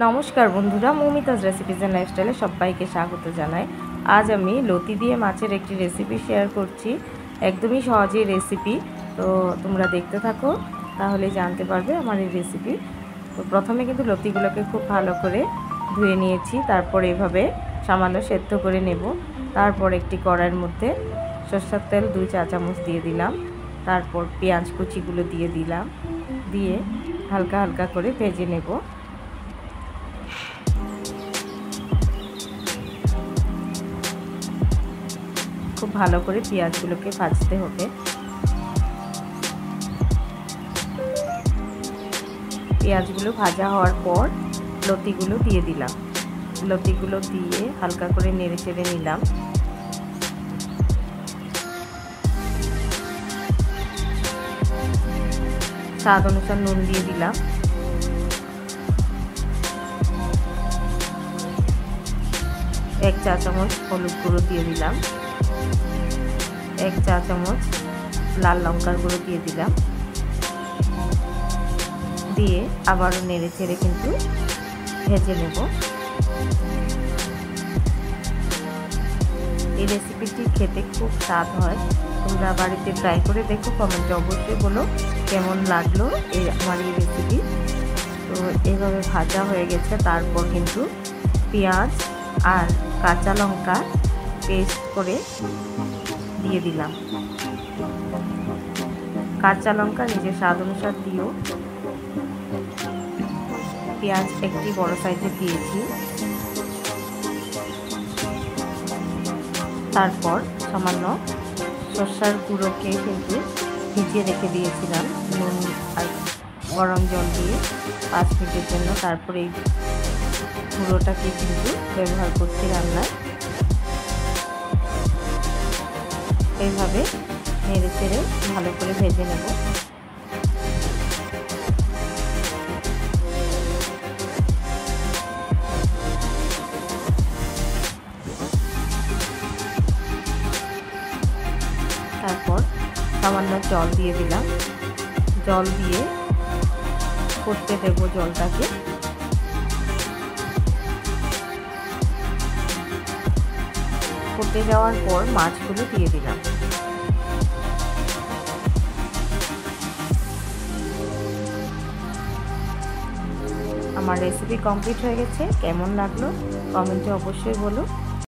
নমস্কার বন্ধুরা, মৌমিতাজ recipes and লাইফস্টাইলে সবাইকে স্বাগত জানাই। আজ আমি লতি দিয়ে মাছের একটি রেসিপি শেয়ার করছি। একদমই সহজেই রেসিপি, তো তোমরা দেখতে থাকো, তাহলে জানতে পারবে আমার এই রেসিপি। তো প্রথমে কিন্তু লতিগুলোকে খুব ভালো করে ধুয়ে নিয়েছি, তারপর এভাবে সামান্য সেদ্ধ করে নেব। তারপর একটি কড়াইয়ের মধ্যে সরষের তেল 2 চা চামচ দিয়ে দিলাম, তারপর পেঁয়াজ কুচিগুলো দিয়ে দিলাম, দিয়ে হালকা হালকা করে ভেজে নেব। খুব ভালো করে পেঁয়াজগুলোকে ভাজতে হবে। পেঁয়াজগুলো ভাজা হওয়ার পর লতিগুলো দিয়ে দিলাম। লতিগুলো দিয়ে হালকা করে নেড়ে চেড়ে নিলাম। স্বাদ অনুসার নুন দিয়ে দিলাম। এক চা চামচ হলুদ গুঁড়ো দিয়ে দিলাম। 1 চা চামচ লাল লঙ্কার গুঁড়ো দিয়ে দিলাম। দিয়ে আবারও নেড়ে চেড়ে কিন্তু ভেজে নেব। এই রেসিপিটি খেতে খুব স্বাদ হয়, তোমরা বাড়িতে ট্রাই করে দেখো, কমেন্টে অবশ্যই বলো কেমন লাগলো আমার এই রেসিপি। তো এইভাবে ভাজা হয়ে গেছে, তারপর কিন্তু পেঁয়াজ আর কাঁচা লঙ্কা পেস্ট করে দিয়ে দিলাম। কাঁচা লঙ্কা নিজের স্বাদ অনুসার দিও। পেঁয়াজ একটি বড় সাইজের দিয়েছি। তারপর সামান্য সরষের গুঁড়োকে কিন্তু ভিজিয়ে রেখে দিয়েছিলাম নুন আর গরম জল দিয়ে 5 মিনিটের জন্য। তারপরে এই গুঁড়োটাকে কিন্তু ব্যবহার করছি রান্নায়। এইভাবে নেড়ে চেড়ে ভালো করে ভেজে নেব। তারপর সামান্য জল দিয়ে দিলাম। জল দিয়ে ফুটতে দেব জলটাকে। ফুটে যাওয়ার পর মাছগুলো দিয়ে দিলাম। আমার রেসিপি কমপ্লিট হয়ে গেছে। কেমন লাগলো কমেন্টে অবশ্যই বলো।